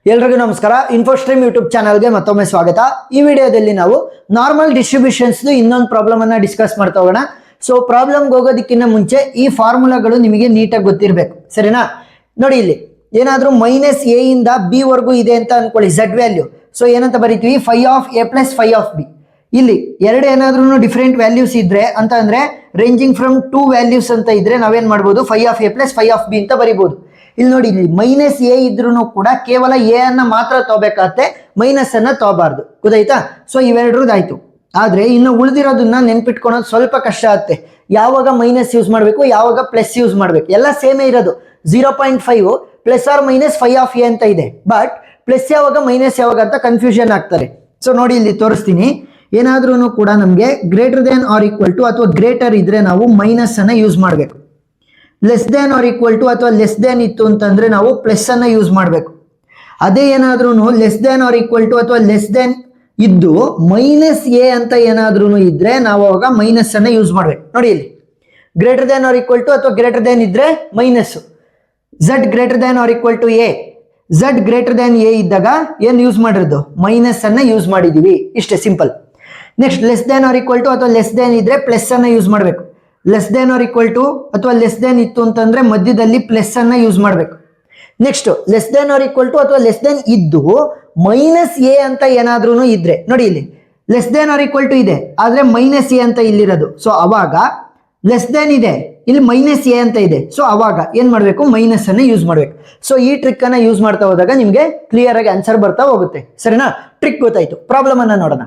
ಎಲ್ರಿಗೂ ನಮಸ್ಕಾರ. ಇನ್ಫೋಸ್ಟ್ರೀಮ್ ಯೂಟ್ಯೂಬ್ ಚಾನಲ್ಗೆ ಮತ್ತೊಮ್ಮೆ ಸ್ವಾಗತ. ಈ ವಿಡಿಯೋದಲ್ಲಿ ನಾವು ನಾರ್ಮಲ್ ಡಿಸ್ಟ್ರಿಬ್ಯೂಷನ್ಸ್ ಇನ್ನೊಂದು ಪ್ರಾಬ್ಲಮ್ ಅನ್ನ ಡಿಸ್ಕಸ್ ಮಾಡ್ತಾ ಹೋಗೋಣ. ಸೊ ಪ್ರಾಬ್ಲಮ್ಗೆ ಹೋಗೋದಕ್ಕಿಂತ ಮುಂಚೆ ಈ ಫಾರ್ಮುಲಾಗಳು ನಿಮಗೆ ನೀಟಾಗಿ ಗೊತ್ತಿರಬೇಕು, ಸರಿನಾ? ನೋಡಿ, ಇಲ್ಲಿ ಏನಾದರೂ ಮೈನಸ್ ಎ ಇಂದ ಬಿ ವರ್ಗೂ ಇದೆ ಅಂತ ಅನ್ಕೊಳ್ಳಿ, ಝಡ್ ವ್ಯಾಲ್ಯೂ. ಸೊ ಏನಂತ ಬರೀತೀವಿ, phi of A plus phi of B. ಇಲ್ಲಿ ಎರಡು ಏನಾದ್ರೂ ಡಿಫ್ರೆಂಟ್ ವ್ಯಾಲ್ಯೂಸ್ ಇದ್ರೆ ಅಂತ ಅಂದ್ರೆ ರೇಂಜಿಂಗ್ ಫ್ರಮ್ ಟೂ ವ್ಯಾಲ್ಯೂಸ್ ಅಂತ ಇದ್ರೆ ನಾವೇನ್ ಮಾಡ್ಬೋದು, phi of A plus phi of b ಅಂತ ಬರಿಬಹುದು. ಇಲ್ಲಿ ನೋಡಿ, ಇಲ್ಲಿ ಮೈನಸ್ ಎ ಇದ್ರೂ ಕೂಡ ಕೇವಲ ಎ ಅನ್ನ ಮಾತ್ರ ತಗೋಬೇಕಾಗತ್ತೆ, ಮೈನಸ್ ಅನ್ನ ತಗೋಬಾರ್ದು. ಗೊತ್ತಾಯ್ತಾ? ಸೊ ಇವೆರಡ್ರದ್ದಾಯ್ತು. ಆದ್ರೆ ಇನ್ನು ಉಳಿದಿರೋದನ್ನ ನೆನ್ಪಿಟ್ಕೊಳೋದು ಸ್ವಲ್ಪ ಕಷ್ಟ ಆಗುತ್ತೆ. ಯಾವಾಗ ಮೈನಸ್ ಯೂಸ್ ಮಾಡಬೇಕು, ಯಾವಾಗ ಪ್ಲಸ್ ಯೂಸ್ ಮಾಡಬೇಕು, ಎಲ್ಲ ಸೇಮೇ ಇರೋದು. 0.5 plus r minus phi of a ಅಂತ ಇದೆ. ಬಟ್ ಪ್ಲಸ್ ಯಾವಾಗ ಮೈನಸ್ ಯಾವಾಗ ಅಂತ ಕನ್ಫ್ಯೂಷನ್ ಆಗ್ತಾರೆ. ಸೊ ನೋಡಿ, ಇಲ್ಲಿ ತೋರಿಸ್ತೀನಿ. ಏನಾದ್ರೂ ಕೂಡ ನಮಗೆ greater than or equal to ಅಥವಾ ಗ್ರೇಟರ್ ಇದ್ರೆ ನಾವು ಮೈನಸ್ ಅನ್ನ ಯೂಸ್ ಮಾಡಬೇಕು. Less than or equal to ಅಥವಾ ಲೆಸ್ ದೆನ್ ಇತ್ತು ಅಂತಂದ್ರೆ ನಾವು ಪ್ಲಸ್ ಅನ್ನ ಯೂಸ್ ಮಾಡಬೇಕು. ಅದೇ ಏನಾದ್ರೂ less than or equal to ಅಥವಾ ಲೆಸ್ ದೆನ್ ಇದ್ದು ಮೈನಸ್ ಎ ಅಂತ ಏನಾದ್ರೂ ಇದ್ರೆ ನಾವು ಅವಾಗ ಮೈನಸ್ ಅನ್ನ ಯೂಸ್ ಮಾಡ್ಬೇಕು. ನೋಡಿ, ಇಲ್ಲಿ greater than or equal to ಅಥವಾ ಗ್ರೇಟರ್ ದೆನ್ ಇದ್ರೆ minus. Z greater than or equal to a, z greater than a ಇದ್ದಾಗ ಏನ್ ಯೂಸ್ ಮಾಡಿರೋದು, ಮೈನಸ್ ಅನ್ನ ಯೂಸ್ ಮಾಡಿದೀವಿ. ಇಷ್ಟೇ, simple. Next less than or equal to ಅಥವಾ ಲೆಸ್ ದೆನ್ ಇದ್ರೆ ಪ್ಲಸ್ ಅನ್ನ ಯೂಸ್ ಮಾಡಬೇಕು. Less than or equal to ಅಥವಾ ಲೆಸ್ ದೆನ್ ಇತ್ತು ಅಂತಂದ್ರೆ ಮಧ್ಯದಲ್ಲಿ ಪ್ಲಸ್ ಅನ್ನ ಯೂಸ್ ಮಾಡಬೇಕು. Next less than or equal to ಅಥವಾ ಲೆಸ್ ದೆನ್ ಇದ್ದು ಮೈನಸ್ ಎ ಅಂತ ಏನಾದ್ರೂ ಇದ್ರೆ, ನೋಡಿ ಇಲ್ಲಿ less than or equal to ಇದೆ ಆದ್ರೆ ಮೈನಸ್ ಎ ಅಂತ ಇಲ್ಲಿರೋದು. ಸೊ ಅವಾಗ ಲೆಸ್ ದೆನ್ ಇದೆ, ಇಲ್ಲಿ ಮೈನಸ್ ಎ ಅಂತ ಇದೆ. ಸೊ ಅವಾಗ ಏನ್ ಮಾಡಬೇಕು, ಮೈನಸ್ ಅನ್ನ ಯೂಸ್ ಮಾಡಬೇಕು. ಸೊ ಈ ಟ್ರಿಕ್ ಅನ್ನ ಯೂಸ್ ಮಾಡ್ತಾ ಹೋದಾಗ ನಿಮ್ಗೆ ಕ್ಲಿಯರ್ ಆಗಿ ಆನ್ಸರ್ ಬರ್ತಾ ಹೋಗುತ್ತೆ, ಸರಿನಾ? ಟ್ರಿಕ್ ಗೊತ್ತಾಯ್ತು. ಪ್ರಾಬ್ಲಮ್ ಅನ್ನ ನೋಡೋಣ.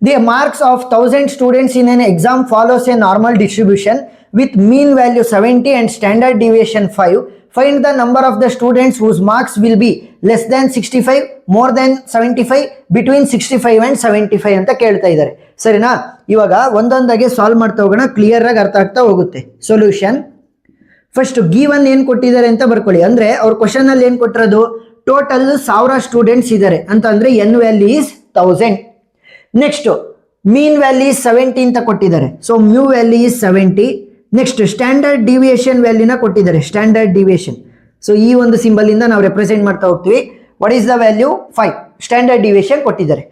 The marks of 1000 students in an exam follows a normal distribution with mean value 70 and standard deviation 5. Find the number of the students whose marks will be less than 65, more than 75, between 65 and 75 ಅಂತ ಕೇಳ್ತಾ ಇದ್ದಾರೆ, ಸರಿನಾ? ಇವಾಗ ಒಂದೊಂದಾಗೆ solve ಮಾಡ್ತಾ ಹೋಗೋಣ, clear ಆಗಿ ಅರ್ಥ ಆಗ್ತಾ ಹೋಗುತ್ತೆ. ಸೊಲ್ಯೂಷನ್ ಫಸ್ಟ್ ಗಿವನ್ ಏನ್ ಕೊಟ್ಟಿದ್ದಾರೆ ಅಂತ ಬರ್ಕೊಳ್ಳಿ. ಅಂದ್ರೆ ಅವ್ರ ಕ್ವಶನ್ ಅಲ್ಲಿ ಏನ್ ಕೊಟ್ಟಿರೋದು, ಟೋಟಲ್ 1000 ಸ್ಟೂಡೆಂಟ್ಸ್ ಇದ್ದಾರೆ ಅಂತ ಅಂದ್ರೆ N value is 1000. Next mean value 70 ಅಂತ ಕೊಟ್ಟಿದ್ದಾರೆ. So mu value is 70. Next standard deviation ವ್ಯಾಲ್ಯೂನ ಕೊಟ್ಟಿದ್ದಾರೆ, ಸ್ಟ್ಯಾಂಡರ್ಡ್ ಡಿವಿಯೇಷನ್. ಸೊ ಈ ಒಂದು ಸಿಂಬಲ್ ಇಂದ ನಾವು ರೆಪ್ರೆಸೆಂಟ್ ಮಾಡ್ತಾ ಹೋಗ್ತೀವಿ. What is the value? 5. Standard deviation ಕೊಟ್ಟಿದ್ದಾರೆ.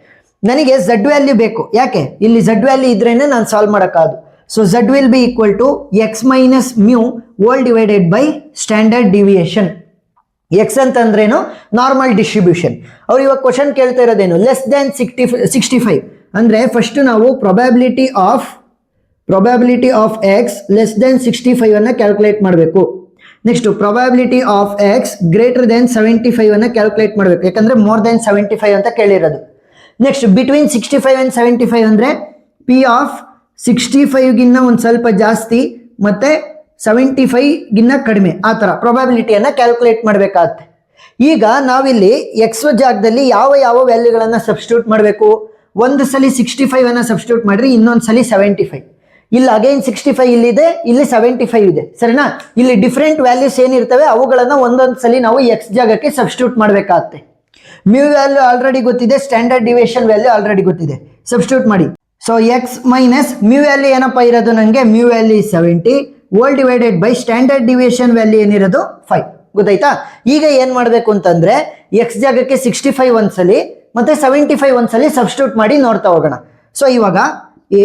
ನನಗೆ ಝಡ್ ವ್ಯಾಲ್ಯೂ ಬೇಕು. ಯಾಕೆ? ಇಲ್ಲಿ ಝಡ್ ವ್ಯಾಲ್ಯೂ ಇದ್ರೇನೆ ನಾನು ಸಾಲ್ವ್ ಮಾಡೋಕ್ಕಾಗದು. So Z will be equal to X minus mu whole divided by standard deviation. X ಅಂತಂದ್ರೇನು, ನಾರ್ಮಲ್ ಡಿಸ್ಟ್ರಿಬ್ಯೂಷನ್. ಅವ್ರು ಇವಾಗ ಕ್ವಶನ್ ಕೇಳ್ತಾ ಇರೋದೇನು, ಲೆಸ್ ದ್ಯಾನ್ 65 ಅಂದ್ರೆ ಫಸ್ಟ್ ನಾವು probability of X less than 65 ಅನ್ನ ಕ್ಯಾಲ್ಕುಲೇಟ್ ಮಾಡಬೇಕು. Next probability of X greater than 75 ಅನ್ನ calculate ಮಾಡಬೇಕು, ಯಾಕಂದ್ರೆ ಮೋರ್ ದೆನ್ 75 ಅಂತ ಕೇಳಿರೋದು. ನೆಕ್ಸ್ಟ್ ಬಿಟ್ವೀನ್ 65 ಅಂಡ್ 75 ಅಂದ್ರೆ ಪಿ ಆಫ್ 65 ಗಿನ್ನ ಒಂದು ಸ್ವಲ್ಪ ಜಾಸ್ತಿ ಮತ್ತೆ 75 ಗಿನ್ನ ಕಡಿಮೆ, ಆ ತರ ಪ್ರೊಬ್ಯಾಬಿಲಿಟಿಯನ್ನ ಕ್ಯಾಲ್ಕುಲೇಟ್ ಮಾಡಬೇಕಾಗುತ್ತೆ. ಈಗ ನಾವಿಲ್ಲಿ ಎಕ್ಸ್ ಜಾಗದಲ್ಲಿ ಯಾವ ಯಾವ ವ್ಯಾಲ್ಯೂಗಳನ್ನ ಸಬ್ಸ್ಟಿಟ್ಯೂಟ್ ಮಾಡಬೇಕು, ಒಂದು ಸಲ 65 ಅನ್ನ ಸಬ್ಸ್ಟಿಟ್ಯೂಟ್ ಮಾಡ್ರಿ, ಇನ್ನೊಂದು ಸಲ 75. ಇಲ್ಲಿ ಅಗೈನ್ 65 ಇಲ್ಲಿದೆ, ಇಲ್ಲಿ 75 ಇದೆ, ಸರಿನಾ? ಇಲ್ಲಿ ಡಿಫ್ರೆಂಟ್ ವ್ಯಾಲ್ಯೂಸ್ ಏನಿರ್ತವೆ ಅವುಗಳನ್ನ ಒಂದೊಂದು ಸಲ ನಾವು ಎಕ್ಸ್ ಜಾಗಕ್ಕೆ ಸಬ್ಸ್ಟಿಟ್ಯೂಟ್ ಮಾಡಬೇಕಾಗುತ್ತೆ. ಮ್ಯೂ ವ್ಯಾಲ್ಯೂ ಆಲ್ರೆಡಿ ಗೊತ್ತಿದೆ, ಸ್ಟ್ಯಾಂಡರ್ಡ್ ಡಿವಿಯೇಷನ್ ವ್ಯಾಲ್ಯೂ ಆಲ್ರೆಡಿ ಗೊತ್ತಿದೆ, ಸಬ್ಸ್ಟಿಟ್ಯೂಟ್ ಮಾಡಿ. So X minus mu value ಏನಪ್ಪಾ ಇರೋದು, ನನಗೆ mu value 70 whole divided by standard deviation value ಏನಿರೋದು 5. ಗೊತ್ತಾಯ್ತಾ? ಈಗ ಏನ್ ಮಾಡಬೇಕು ಅಂತಂದ್ರೆ ಎಕ್ಸ್ ಜಾಗಕ್ಕೆ 65 ಒಂದ್ಸಲಿ ಮತ್ತೆ 75 ಒಂದ್ಸಲಿ ಸಬ್ಸ್ಟಿಟ್ಯೂಟ್ ಮಾಡಿ ನೋಡ್ತಾ ಹೋಗೋಣ. ಸೊ ಇವಾಗ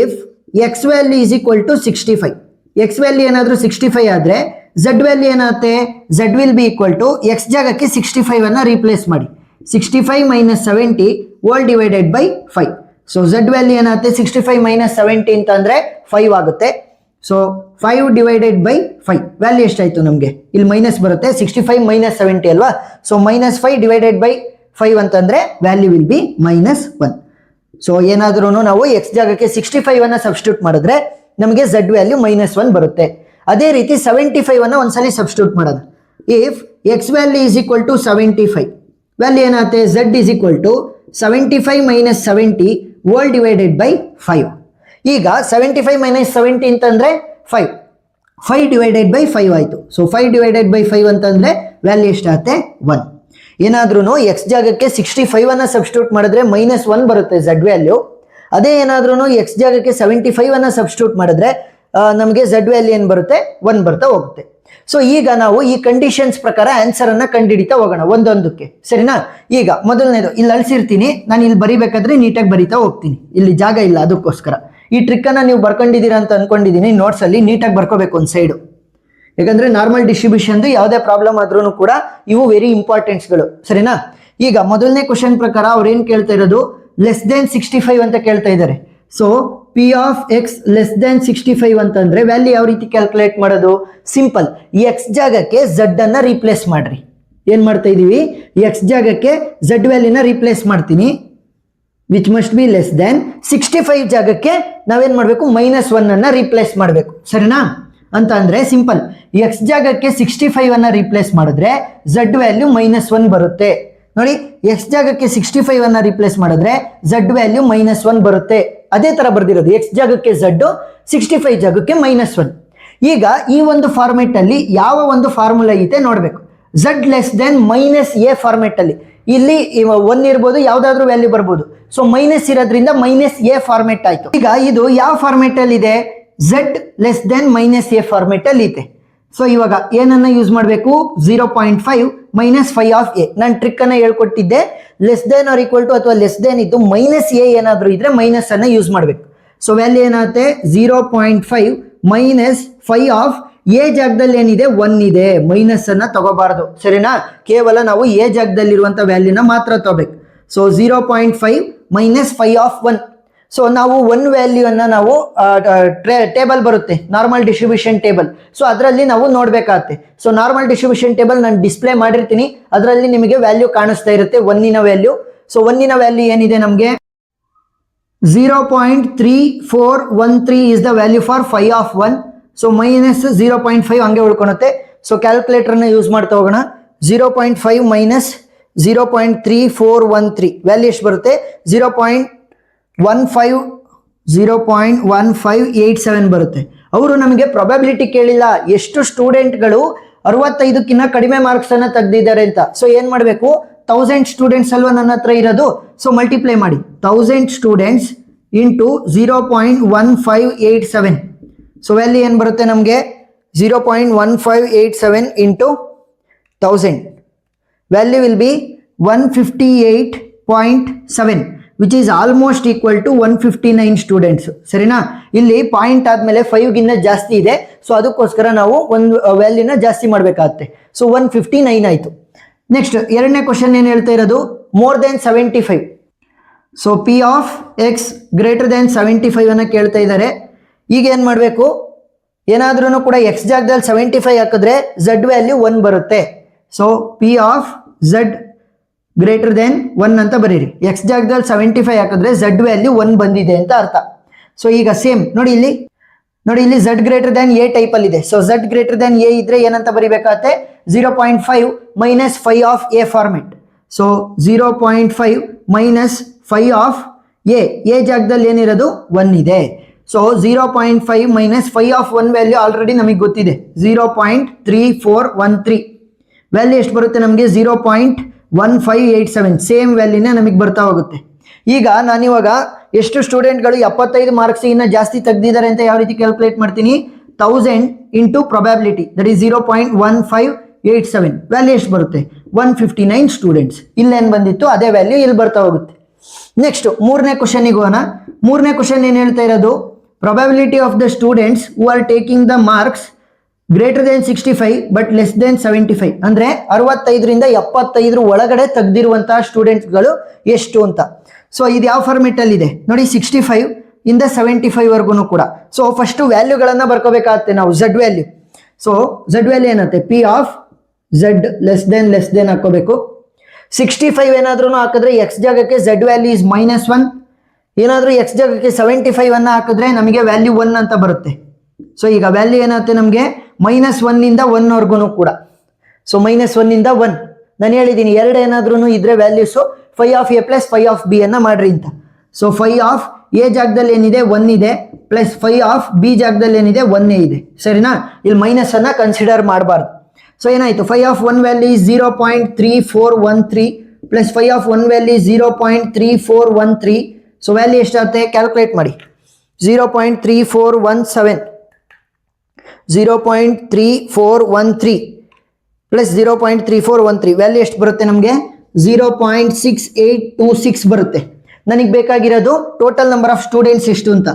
if X value is equal to 65, x value ಏನಾದ್ರೂ 65 ಆದ್ರೆ ಝಡ್ ವ್ಯಾಲ್ಯೂ ಏನಾಗುತ್ತೆ, z will be equal to x ಜಾಗಕ್ಕೆ 65 ಅನ್ನ ರೀಪ್ಲೇಸ್ ಮಾಡಿ, 65 minus 70 whole divided by 5. So Z value ಏನಾಗುತ್ತೆ, 65 ಮೈನಸ್ 70 ಅಂತಂದ್ರೆ 5 ಆಗುತ್ತೆ. ಸೊ 5 ಡಿವೈಡೆಡ್ ಬೈ 5 ವ್ಯಾಲ್ಯೂ ಎಷ್ಟಾಯ್ತು ನಮಗೆ, ಇಲ್ಲಿ ಮೈನಸ್ ಬರುತ್ತೆ, 65 ಮೈನಸ್ 70 ಅಲ್ವಾ. ಸೊ ಮೈನಸ್ 5 ಡಿವೈಡೆಡ್ ಬೈ 5 ಅಂತಂದ್ರೆ ವ್ಯಾಲ್ಯೂ ವಿಲ್ ಬಿ -1. ಸೊ ಏನಾದ್ರೂ ನಾವು ಎಕ್ಸ್ ಜಾಗಕ್ಕೆ 65 ಅನ್ನ ಸಬ್ಸ್ಟಿಟ್ಯೂಟ್ ಮಾಡಿದ್ರೆ ನಮಗೆ ಝಡ್ ವ್ಯಾಲ್ಯೂ -1 ಬರುತ್ತೆ. ಅದೇ ರೀತಿ 75 ಅನ್ನ ಒಂದ್ಸಲಿ ಸಬ್ಸ್ಟಿಟ್ಯೂಟ್ ಮಾಡೋಣ. If X value is equal to 75, value ಏನಾಗುತ್ತೆ, Z is equal to 75 minus 70 whole divided by 5. ಈಗ 75 ಮೈನಸ್ 70 ಅಂತಂದ್ರೆ 5 ಡಿವೈಡೆಡ್ ಬೈ 5 ಆಯ್ತು. ಸೊ 5 ಡಿವೈಡೆಡ್ ಬೈ 5 ಅಂತಂದ್ರೆ ವ್ಯಾಲ್ಯೂ ಎಷ್ಟಾಗುತ್ತೆ, 1. ಏನಾದ್ರೂ ಎಕ್ಸ್ ಜಾಗಕ್ಕೆ 65 ಅನ್ನ ಸಬ್ಸ್ಟಿಟ್ಯೂಟ್ ಮಾಡಿದ್ರೆ -1 ಬರುತ್ತೆ ಝಡ್ ವ್ಯಾಲ್ಯೂ. ಅದೇ ಏನಾದ್ರೂ ಎಕ್ಸ್ ಜಾಗಕ್ಕೆ 75 ಅನ್ನ ಸಬ್ಸ್ಟಿಟ್ಯೂಟ್ ಮಾಡಿದ್ರೆ ನಮಗೆ ಝಡ್ ವ್ಯಾಲ್ಯೂ ಏನು ಬರುತ್ತೆ 1 ಬರ್ತಾ ಹೋಗುತ್ತೆ. ಸೊ ಈಗ ನಾವು ಈ ಕಂಡೀಷನ್ಸ್ ಪ್ರಕಾರ ಆನ್ಸರ್ ಅನ್ನ ಕಂಡುಹಿಡಿತಾ ಹೋಗೋಣ ಒಂದೊಂದಕ್ಕೆ, ಸರಿನಾ? ಈಗ ಮೊದಲನೇದು ಇಲ್ಲಿ ಅಳಿಸಿರ್ತೀನಿ, ನಾನು ಇಲ್ಲಿ ಬರಿಬೇಕಾದ್ರೆ ನೀಟಾಗಿ ಬರಿತಾ ಹೋಗ್ತೀನಿ, ಇಲ್ಲಿ ಜಾಗ ಇಲ್ಲ, ಅದಕ್ಕೋಸ್ಕರ ಈ ಟ್ರಿಕ್ ಅನ್ನ ನೀವು ಬರ್ಕೊಂಡಿದ್ದೀರಾ ಅಂತ ಅನ್ಕೊಂಡಿದ್ದೀನಿ. ನೋಟ್ಸ್ ಅಲ್ಲಿ ನೀಟಾಗಿ ಬರ್ಕೋಬೇಕು ಒಂದು ಸೈಡು, ಯಾಕಂದ್ರೆ ನಾರ್ಮಲ್ ಡಿಸ್ಟ್ರಿಬ್ಯೂಷನ್ ಯಾವುದೇ ಪ್ರಾಬ್ಲಮ್ ಆದ್ರೂ ಕೂಡ ಇವು ವೆರಿ ಇಂಪಾರ್ಟೆಂಟ್ಸ್ಗಳು, ಸರಿನಾ? ಈಗ ಮೊದಲನೇ ಕ್ವಶನ್ ಪ್ರಕಾರ ಅವ್ರು ಏನ್ ಕೇಳ್ತಾ ಇರೋದು, ಲೆಸ್ ದೆನ್ 65 ಅಂತ ಕೇಳ್ತಾ ಇದ್ದಾರೆ. So P of X less than 65 ಅಂತಂದ್ರೆ ವ್ಯಾಲ್ಯೂ ಯಾವ ರೀತಿ ಕ್ಯಾಲ್ಕುಲೇಟ್ ಮಾಡೋದು? ಸಿಂಪಲ್, ಎಕ್ಸ್ ಜಾಗಕ್ಕೆ ಝಡ್ ಅನ್ನ ರೀಪ್ಲೇಸ್ ಮಾಡ್ರಿ. ಏನ್ ಮಾಡ್ತಾ ಇದೀವಿ? ಎಕ್ಸ್ ಜಾಗಕ್ಕೆ ಝಡ್ ವ್ಯಾಲ್ಯೂನ ರೀಪ್ಲೇಸ್ ಮಾಡ್ತೀನಿ, which must be less than 65 ಜಾಗಕ್ಕೆ ನಾವೇನ್ ಮಾಡ್ಬೇಕು? -1 ಅನ್ನ ರೀಪ್ಲೇಸ್ ಮಾಡಬೇಕು, ಸರಿನಾ? ಅಂತ ಅಂದ್ರೆ ಸಿಂಪಲ್, ಎಕ್ಸ್ ಜಾಗಕ್ಕೆ 65 ಅನ್ನ ರೀಪ್ಲೇಸ್ ಮಾಡಿದ್ರೆ ಝಡ್ ವ್ಯಾಲ್ಯೂ -1 ಬರುತ್ತೆ. ನೋಡಿ, ಎಕ್ಸ್ ಜಾಗಕ್ಕೆ 65 ಅನ್ನ ರೀಪ್ಲೇಸ್ ಮಾಡಿದ್ರೆ ಝಡ್ ವ್ಯಾಲ್ಯೂ -1 ಬರುತ್ತೆ. ಅದೇ ತರ ಬರ್ದಿರೋದು, ಎಕ್ಸ್ ಜಾಗಕ್ಕೆ ಝಡ್, 65 ಜಾಗಕ್ಕೆ -1. ಈಗ ಈ ಒಂದು ಫಾರ್ಮೆಟ್ ಅಲ್ಲಿ ಯಾವ ಒಂದು ಫಾರ್ಮುಲಾ ಇದೆ ನೋಡ್ಬೇಕು. Z less then -a format ಅಲ್ಲಿ ಇಲ್ಲಿ 1 ಇರ್ಬೋದು, ಯಾವ್ದಾದ್ರು ವ್ಯಾಲ್ಯೂ ಬರ್ಬೋದು. ಸೊ ಮೈನಸ್ ಇರೋದ್ರಿಂದ -a ಫಾರ್ಮೆಟ್ ಆಯ್ತು. ಈಗ ಇದು ಯಾವ ಫಾರ್ಮೆಟ್ ಅಲ್ಲಿ ಇದೆ? Z less then -a format ಅಲ್ಲಿ ಇದೆ. ಸೊ ಇವಾಗ ಏನನ್ನ ಯೂಸ್ ಮಾಡಬೇಕು? 0.5 -5 ಆಫ್ ಎ. ನಾನು ಟ್ರಿಕ್ ಅನ್ನ ಹೇಳ್ಕೊಟ್ಟಿದ್ದೆ, less than or equal to ಅಥವಾ ಲೆಸ್ ದೆನ್ ಇದ್ದು -a ಏನಾದ್ರೂ ಇದ್ರೆ ಮೈನಸ್ ಅನ್ನ ಯೂಸ್ ಮಾಡಬೇಕು. ಸೊ ವ್ಯಾಲ್ಯೂ ಏನಾಗುತ್ತೆ? 0.5 -5 ಆಫ್ ಎ ಜಾಗದಲ್ಲಿ ಏನಿದೆ 1 ಇದೆ, ಮೈನಸ್ ಅನ್ನ ತಗೋಬಾರದು, ಸರಿನಾ? ಕೇವಲ ನಾವು ಎ ಜಾಗದಲ್ಲಿರುವಂತ ವ್ಯಾಲ್ಯೂನ ಮಾತ್ರ ತಗೋಬೇಕು. So 0.5 -5 of 1. ಸೊ ನಾವು 1 ವ್ಯಾಲ್ಯೂ ಅನ್ನ ನಾವು ಟೇಬಲ್ ಬರುತ್ತೆ, ನಾರ್ಮಲ್ ಡಿಸ್ಟ್ರಿಬ್ಯೂಷನ್ ಟೇಬಲ್. ಸೊ ಅದರಲ್ಲಿ ನಾವು ನೋಡ್ಬೇಕಾಗತ್ತೆ. ಸೊ ನಾರ್ಮಲ್ ಡಿಸ್ಟ್ರಿಬ್ಯೂಷನ್ ಟೇಬಲ್ ನಾನು ಡಿಸ್ಪ್ಲೇ ಮಾಡಿರ್ತೀನಿ, ಅದರಲ್ಲಿ ನಿಮಗೆ ವ್ಯಾಲ್ಯೂ ಕಾಣಿಸ್ತಾ ಇರುತ್ತೆ, 1 ವ್ಯಾಲ್ಯೂ. ಸೊ 1 ವ್ಯಾಲ್ಯೂ ಏನಿದೆ ನಮಗೆ 0.3413 is the value for 5 of 1. So -0.5 ಹಂಗೆ ಉಳ್ಕೊಳುತ್ತೆ. ಸೊ ಕ್ಯಾಲ್ಕುಲೇಟರ್ನ ಯೂಸ್ ಮಾಡ್ತಾ ಹೋಗೋಣ. 0.5 - 0.3413 ವ್ಯಾಲ್ಯೂ ಎಷ್ಟು ಬರುತ್ತೆ? 0.1587 ಬರುತ್ತೆ. ಅವರು ನಮಗೆ ಪ್ರಾಬಬಿಲಿಟಿ ಕೇಳಿಲ್ಲ, ಎಷ್ಟು ಸ್ಟೂಡೆಂಟ್ಗಳು 65ಕ್ಕಿಂತ ಕಡಿಮೆ ಮಾರ್ಕ್ಸ್ ಅನ್ನ ತೆಗೆದಿದ್ದಾರೆ ಅಂತ. ಸೊ ಏನ್ ಮಾಡಬೇಕು? 1000 ಸ್ಟೂಡೆಂಟ್ಸ್ ಅಲ್ವಾ ನನ್ನ ಹತ್ರ ಇರೋದು. ಸೊ ಮಲ್ಟಿಪ್ಲೈ ಮಾಡಿ, 1000 ಸ್ಟೂಡೆಂಟ್ಸ್ ಇಂಟು 0.1587. ಸೊ ವ್ಯಾಲ್ಯೂ ಏನು ಬರುತ್ತೆ ನಮಗೆ? 0.1587 into 1000. Value will be 158.7, which is almost equal to 159 students, ಸರಿನಾ? ಇಲ್ಲಿ ಪಾಯಿಂಟ್ ಆದ್ಮೇಲೆ 5 ಗಿನ್ನ ಜಾಸ್ತಿ ಇದೆ. ಸೊ ಅದಕ್ಕೋಸ್ಕರ ನಾವು ಒಂದು ವ್ಯಾಲ್ಯೂನ ಜಾಸ್ತಿ ಮಾಡಬೇಕಾಗುತ್ತೆ. ಸೊ 159 ಆಯ್ತು. ನೆಕ್ಸ್ಟ್ ಎರಡನೇ ಕ್ವಶನ್ ಏನು ಹೇಳ್ತಾ ಇರೋದು? More than 75. So P of X greater than 75 ಅನ್ನ ಕೇಳ್ತಾ ಇದ್ದಾರೆ. ಈಗ ಏನ್ ಮಾಡಬೇಕು? ಏನಾದ್ರೂ ಕೂಡ ಎಕ್ಸ್ ಜಾಗದಲ್ಲಿ 75 ಹಾಕಿದ್ರೆ ಝಡ್ ವ್ಯಾಲ್ಯೂ 1 ಬರುತ್ತೆ. So P of Z greater then 1 ಅಂತ ಬರೀರಿ. ಎಕ್ಸ್ ಜಾಗದಲ್ಲಿ 75 ಹಾಕಿದ್ರೆ ಝಡ್ ವ್ಯಾಲ್ಯೂ 1 ಬಂದಿದೆ ಅಂತ ಅರ್ಥ. ಸೊ ಈಗ ಸೇಮ್ ನೋಡಿ ಇಲ್ಲಿ Z greater than A type ಅಲ್ಲಿ ಇದೆ. So Z greater than A ಇದ್ರೆ ಏನಂತ ಬರಿಬೇಕಾಗತ್ತೆ? 0.5 -5 of A format. So 0.5 -5 of A ಜಾಗದಲ್ಲಿ ಏನಿರೋದು 1 ಇದೆ. ಸೊ 0.5 -5 ಆಫ್ 1 ವ್ಯಾಲ್ಯೂ ಆಲ್ರೆಡಿ ನಮಗೆ ಗೊತ್ತಿದೆ, 0.3413. ವ್ಯಾಲ್ಯೂ ಎಷ್ಟು ಬರುತ್ತೆ ನಮಗೆ? 0.1587. ಸೇಮ್ ವ್ಯಾಲ್ಯೂನೇ ನಮಗೆ ಬರ್ತಾ ಹೋಗುತ್ತೆ. ಈಗ ನಾನಿವಾಗ ಎಷ್ಟು ಸ್ಟೂಡೆಂಟ್ಗಳು 75 ಮಾರ್ಕ್ಸ್ಗಿನ್ನ ಜಾಸ್ತಿ ತೆಗೆದಿದ್ದಾರೆ ಅಂತ ಯಾವ ರೀತಿ ಕ್ಯಾಲ್ಕುಲೇಟ್ ಮಾಡ್ತೀನಿ? 1000 into probability, that is 0.1587. Value ಎಷ್ಟು ಬರುತ್ತೆ? 159 ಸ್ಟೂಡೆಂಟ್ಸ್. ಇಲ್ಲೇನು ಬಂದಿತ್ತು ಅದೇ ವ್ಯಾಲ್ಯೂ ಇಲ್ಲಿ ಬರ್ತಾ ಹೋಗುತ್ತೆ. ನೆಕ್ಸ್ಟ್ ಮೂರನೇ ಕ್ವಶನ್ಗೆ ಹೋಗೋಣ. ಮೂರನೇ ಕ್ವಶನ್ ಏನು ಹೇಳ್ತಾ ಇರೋದು? Probability of the students who are taking the marks greater than 65 but less than 75. ಅಂದ್ರೆ 65ರಿಂದ 75 ಒಳಗಡೆ ತೆಗೆದಿರುವಂತಹ ಸ್ಟೂಡೆಂಟ್ಸ್ಗಳು ಎಷ್ಟು ಅಂತ. ಸೊ ಇದು ಯಾವ ಫಾರ್ಮೆಟ್ ಅಲ್ಲಿ ಇದೆ ನೋಡಿ, 65 ಇಂದ 75 ವರ್ಗು ಕೂಡ. ಸೊ ಫಸ್ಟ್ ವ್ಯಾಲ್ಯೂಗಳನ್ನ ಬರ್ಕೋಬೇಕಾಗತ್ತೆ ನಾವು, Z value. So Z value ಏನತ್ತೆ? P of Z less than ಹಾಕೋಬೇಕು. 65 ಏನಾದ್ರೂ ಹಾಕಿದ್ರೆ ಎಕ್ಸ್ ಜಾಗಕ್ಕೆ ಝಡ್ ವ್ಯಾಲ್ಯೂ ಇಸ್ -1. ಏನಾದ್ರೂ ಎಕ್ಸ್ ಜಾಗಕ್ಕೆ 75 ಅನ್ನ ಹಾಕಿದ್ರೆ ನಮಗೆ ವ್ಯಾಲ್ಯೂ 1 ಅಂತ ಬರುತ್ತೆ. ಸೊ ಈಗ ವ್ಯಾಲ್ಯೂ ಏನಾಗುತ್ತೆ ನಮಗೆ? -1 ಇಂದ 1 ವರ್ಗು ಕೂಡ. ಸೊ -1 ಇಂದ 1 ನಾನು ಹೇಳಿದ್ದೀನಿ, ಎರಡು ಏನಾದ್ರೂ ಇದ್ರೆ values 5 of A plus 5 of B ಅನ್ನ ಮಾಡ್ರಿ ಅಂತ. ಸೊ 5 ಆಫ್ ಎ ಜಾಗದಲ್ಲಿ ಏನಿದೆ 1 ಇದೆ, ಪ್ಲಸ್ 5 ಆಫ್ ಬಿ ಜಾಗದಲ್ಲಿ ಏನಿದೆ 1 ಇದೆ, ಸರಿನಾ? ಇಲ್ಲಿ ಮೈನಸ್ ಅನ್ನ ಕನ್ಸಿಡರ್ ಮಾಡಬಾರ್ದು. ಸೊ ಏನಾಯ್ತು? 5 of 1 value 0.3413 plus 5 of 1 value 0.3413. So value ಎಷ್ಟಾಗುತ್ತೆ? ಕ್ಯಾಲ್ಕುಲೇಟ್ ಮಾಡಿ. 0.3417. 0.3413 ಪ್ಲಸ್ 0.3413 ವ್ಯಾಲ್ಯೂ ಎಷ್ಟು ಬರುತ್ತೆ ನಮಗೆ 0.6826 ಬರುತ್ತೆ. ನನಗೆ ಬೇಕಾಗಿರೋದು ಟೋಟಲ್ ನಂಬರ್ ಆಫ್ ಸ್ಟೂಡೆಂಟ್ಸ್ ಎಷ್ಟು ಅಂತ.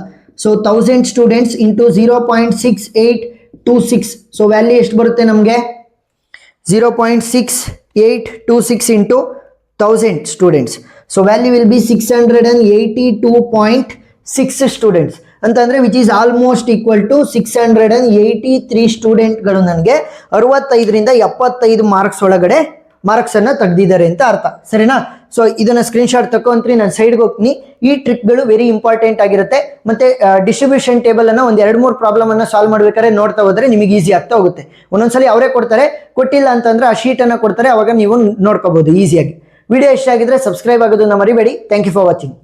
So 1000 students into 0.6826. So value ಎಷ್ಟು ಬರುತ್ತೆ ನಮಗೆ 0.6826 into 1000 students. So value will be 682.6 students ಅಂತಂದ್ರೆ which is almost equal to 683 ಸ್ಟೂಡೆಂಟ್ಗಳು ನನಗೆ 65ರಿಂದ 75 ಮಾರ್ಕ್ಸ್ ಒಳಗಡೆ ಮಾರ್ಕ್ಸ್ ಅನ್ನ ತೆಗೆದಿದ್ದಾರೆ ಅಂತ ಅರ್ಥ. ಸರಿನಾ? ಸೊ ಇದನ್ನ ಸ್ಕ್ರೀನ್ ಶಾಟ್ ತಕೊಂಡ್ರಿ ನಾನು ಸೈಡ್ಗೆ ಹೋಗ್ತೀನಿ. ಈ ಟ್ರಿಕ್ಗಳು ವೆರಿ ಇಂಪಾರ್ಟೆಂಟ್ ಆಗಿರುತ್ತೆ. ಮತ್ತೆ ಡಿಸ್ಟ್ರಿಬ್ಯೂಷನ್ ಟೇಬಲ್ ಅನ್ನ ಒಂದ್ 2-3 ಪ್ರಾಬ್ಲಮ್ ಅನ್ನ ಸಾಲ್ವ್ ಮಾಡ್ಬೇಕಾದ್ರೆ ನೋಡ್ತಾ ಹೋದ್ರೆ ನಿಮಗೆ ಈಸಿ ಆಗ್ತಾ ಹೋಗುತ್ತೆ. ಒಂದೊಂದ್ಸಲಿ ಅವರೇ ಕೊಡ್ತಾರೆ, ಕೊಟ್ಟಿಲ್ಲ ಅಂತಂದ್ರೆ ಆ ಶೀಟ್ ಅನ್ನ ಕೊಡ್ತಾರೆ, ಅವಾಗ ನೀವು ನೋಡ್ಕೋಬಹುದು ಈಸಿಯಾಗಿ. ವಿಡಿಯೋ ಇಷ್ಟ ಆಗಿದ್ರೆ ಸಬ್ಸ್ಕ್ರೈಬ್ ಆಗೋದನ್ನ ಮರಿಬೇಡಿ. Thank you for watching.